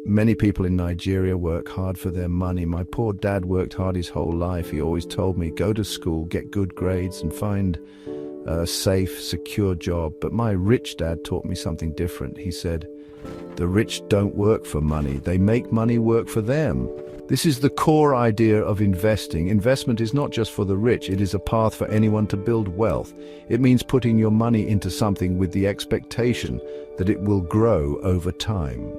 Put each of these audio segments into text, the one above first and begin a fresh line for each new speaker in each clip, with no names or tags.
Many people in Nigeria work hard for their money. My poor dad worked hard his whole life. He always told me, go to school, get good grades, and find a safe, secure job. But my rich dad taught me something different. He said, the rich don't work for money. They make money work for them. This is the core idea of investing. Investment is not just for the rich. It is a path for anyone to build wealth. It means putting your money into something with the expectation that it will grow over time.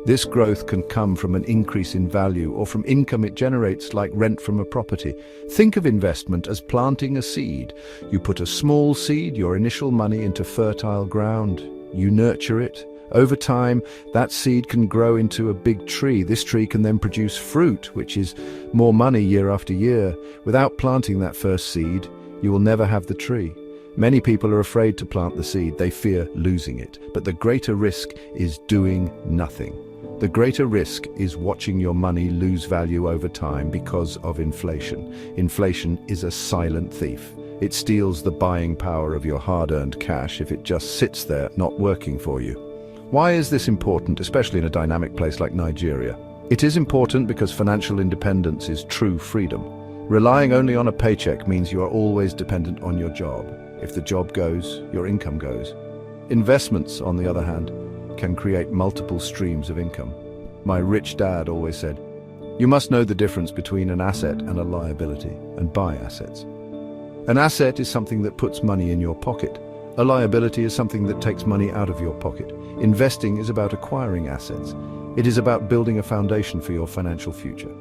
This growth can come from an increase in value or from income it generates, like rent from a property. Think of investment as planting a seed. You put a small seed, your initial money, into fertile ground. You nurture it. Over time, that seed can grow into a big tree. This tree can then produce fruit, which is more money year after year. Without planting that first seed, you will never have the tree. Many people are afraid to plant the seed. They fear losing it. But the greater risk is doing nothing. The greater risk is watching your money lose value over time because of inflation. Inflation is a silent thief. It steals the buying power of your hard-earned cash if it just sits there, not working for you. Why is this important, especially in a dynamic place like Nigeria? It is important because financial independence is true freedom. Relying only on a paycheck means you are always dependent on your job. If the job goes, your income goes. Investments, on the other hand, can create multiple streams of income. My rich dad always said, you must know the difference between an asset and a liability, and buy assets. An asset is something that puts money in your pocket. A liability is something that takes money out of your pocket. Investing is about acquiring assets. It is about building a foundation for your financial future.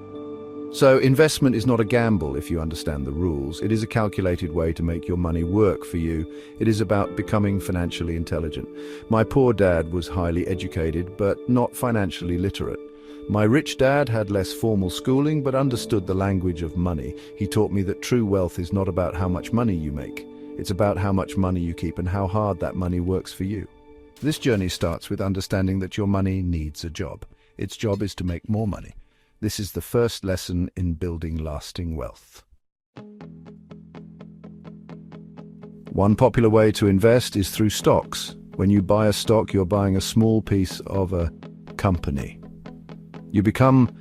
So investment is not a gamble if you understand the rules. It is a calculated way to make your money work for you. It is about becoming financially intelligent. My poor dad was highly educated, but not financially literate. My rich dad had less formal schooling, but understood the language of money. He taught me that true wealth is not about how much money you make. It's about how much money you keep and how hard that money works for you. This journey starts with understanding that your money needs a job. Its job is to make more money. This is the first lesson in building lasting wealth. One popular way to invest is through stocks. When you buy a stock, you're buying a small piece of a company. You become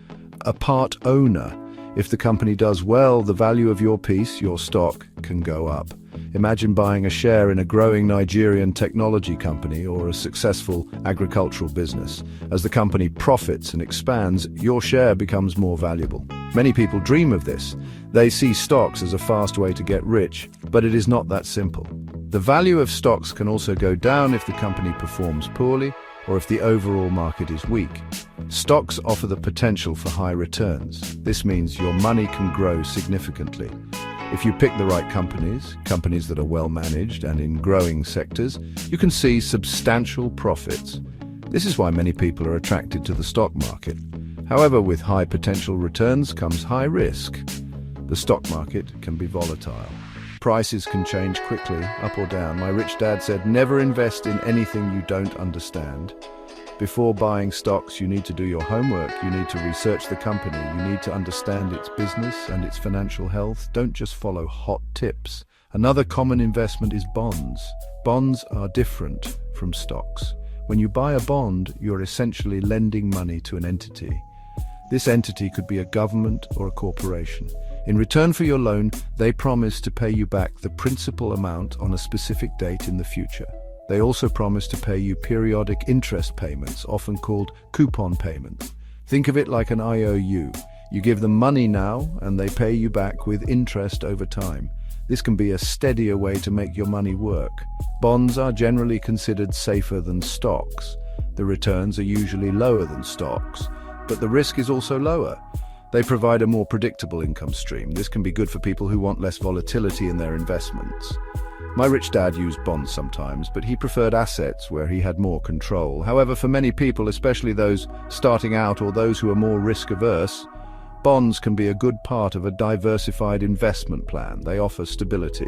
a part owner. If the company does well, the value of your piece, your stock, can go up. Imagine buying a share in a growing Nigerian technology company or a successful agricultural business. As the company profits and expands, your share becomes more valuable. Many people dream of this. They see stocks as a fast way to get rich, but it is not that simple. The value of stocks can also go down if the company performs poorly or if the overall market is weak. Stocks offer the potential for high returns. This means your money can grow significantly. If you pick the right companies that are well managed and in growing sectors, you can see substantial profits. This is why many people are attracted to the stock market. However, with high potential returns comes high risk. The stock market can be volatile. Prices can change quickly, up or down. My rich dad said, never invest in anything you don't understand. Before buying stocks, you need to do your homework. You need to research the company. You need to understand its business and its financial health. Don't just follow hot tips. Another common investment is bonds. Bonds are different from stocks. When you buy a bond, you're essentially lending money to an entity. This entity could be a government or a corporation. In return for your loan, they promise to pay you back the principal amount on a specific date in the future. They also promise to pay you periodic interest payments, often called coupon payments. Think of it like an IOU. You give them money now, and they pay you back with interest over time. This can be a steadier way to make your money work. Bonds are generally considered safer than stocks. The returns are usually lower than stocks, but the risk is also lower. They provide a more predictable income stream. This can be good for people who want less volatility in their investments. My rich dad used bonds sometimes, but he preferred assets where he had more control. However, for many people, especially those starting out or those who are more risk-averse, bonds can be a good part of a diversified investment plan. They offer stability.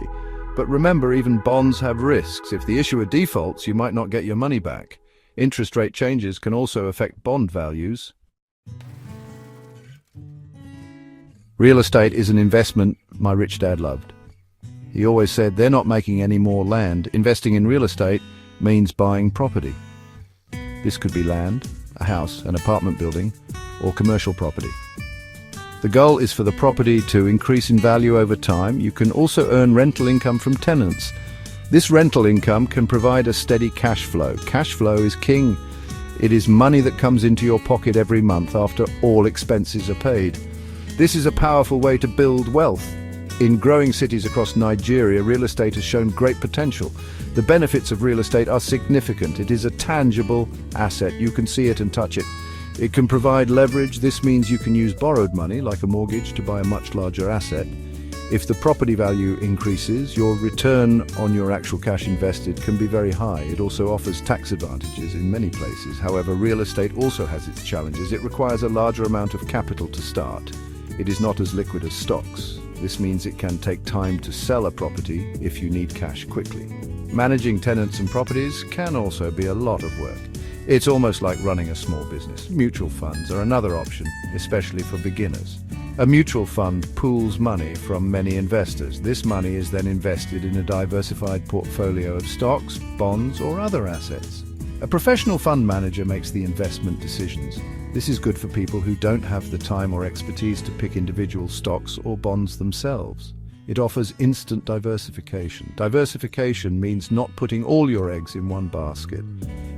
But remember, even bonds have risks. If the issuer defaults, you might not get your money back. Interest rate changes can also affect bond values. Real estate is an investment my rich dad loved. He always said, they're not making any more land. Investing in real estate means buying property. This could be land, a a house, an apartment building, or commercial property. The goal is for the property to increase in value over time. You can also earn rental income from tenants. This rental income can provide a steady cash flow. Cash flow is king. It is money that comes into your pocket every month after all expenses are paid. This is a powerful way to build wealth. In growing cities across Nigeria, real estate has shown great potential. The benefits of real estate are significant. It is a tangible asset. You can see it and touch it. It can provide leverage. This means you can use borrowed money, like a mortgage, to buy a much larger asset. If the property value increases, your return on your actual cash invested can be very high. It also offers tax advantages in many places. However, real estate also has its challenges. It requires a larger amount of capital to start. It is not as liquid as stocks. This means it can take time to sell a property if you need cash quickly. Managing tenants and properties can also be a lot of work. It's almost like running a small business. Mutual funds are another option, especially for beginners. A mutual fund pools money from many investors. This money is then invested in a diversified portfolio of stocks, bonds, or other assets. A professional fund manager makes the investment decisions. This is good for people who don't have the time or expertise to pick individual stocks or bonds themselves. It offers instant diversification. Diversification means not putting all your eggs in one basket.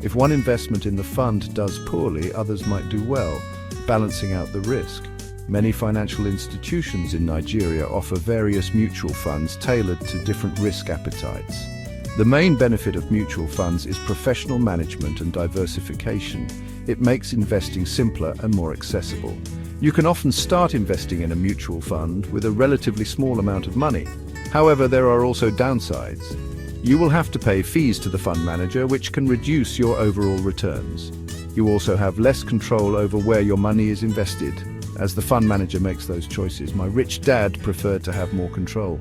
If one investment in the fund does poorly, others might do well, balancing out the risk. Many financial institutions in Nigeria offer various mutual funds tailored to different risk appetites. The main benefit of mutual funds is professional management and diversification. It makes investing simpler and more accessible. You can often start investing in a mutual fund with a relatively small amount of money. However, there are also downsides. You will have to pay fees to the fund manager, which can reduce your overall returns. You also have less control over where your money is invested, as the fund manager makes those choices. My rich dad preferred to have more control.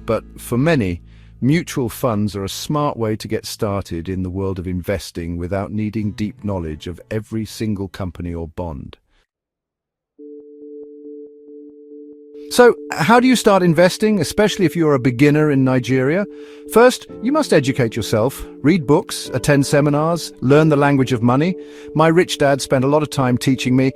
But for many, mutual funds are a smart way to get started in the world of investing without needing deep knowledge of every single company or bond. So, how do you start investing, especially if you're a beginner in Nigeria? First, you must educate yourself, read books, attend seminars, learn the language of money. My rich dad spent a lot of time teaching me,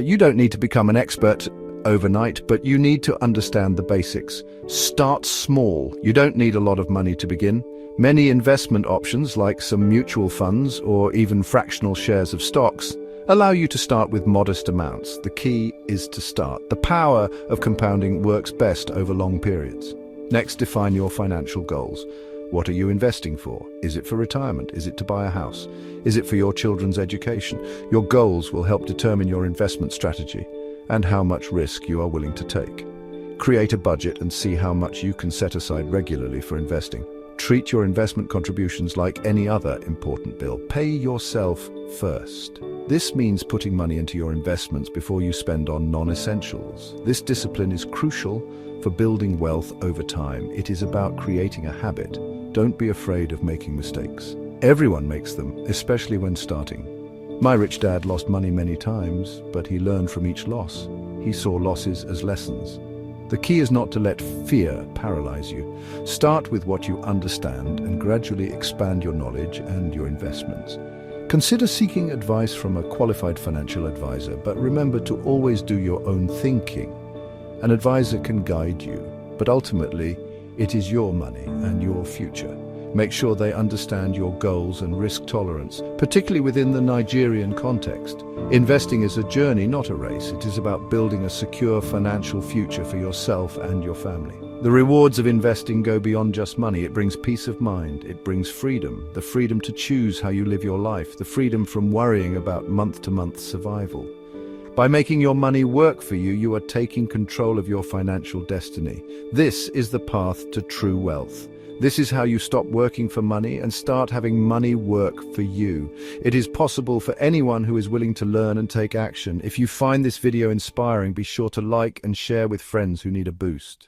you don't need to become an expert overnight, but you need to understand the basics. Start small. You don't need a lot of money to begin. Many investment options, like some mutual funds or even fractional shares of stocks, allow you to start with modest amounts. The key is to start. The power of compounding works best over long periods. Next, define your financial goals. What are you investing for? Is it for retirement? Is it to buy a house? Is it for your children's education? Your goals will help determine your investment strategy and how much risk you are willing to take. Create a budget and see how much you can set aside regularly for investing. Treat your investment contributions like any other important bill. Pay yourself first. This means putting money into your investments before you spend on non-essentials. This discipline is crucial for building wealth over time. It is about creating a habit. Don't be afraid of making mistakes. Everyone makes them, especially when starting. My rich dad lost money many times, but he learned from each loss. He saw losses as lessons. The key is not to let fear paralyze you. Start with what you understand and gradually expand your knowledge and your investments. Consider seeking advice from a qualified financial advisor, but remember to always do your own thinking. An advisor can guide you, but ultimately, it is your money and your future. Make sure they understand your goals and risk tolerance, particularly within the Nigerian context. Investing is a journey, not a race. It is about building a secure financial future for yourself and your family. The rewards of investing go beyond just money. It brings peace of mind. It brings freedom, the freedom to choose how you live your life, the freedom from worrying about month-to-month survival. By making your money work for you, you are taking control of your financial destiny. This is the path to true wealth. This is how you stop working for money and start having money work for you. It is possible for anyone who is willing to learn and take action. If you find this video inspiring, be sure to like and share with friends who need a boost.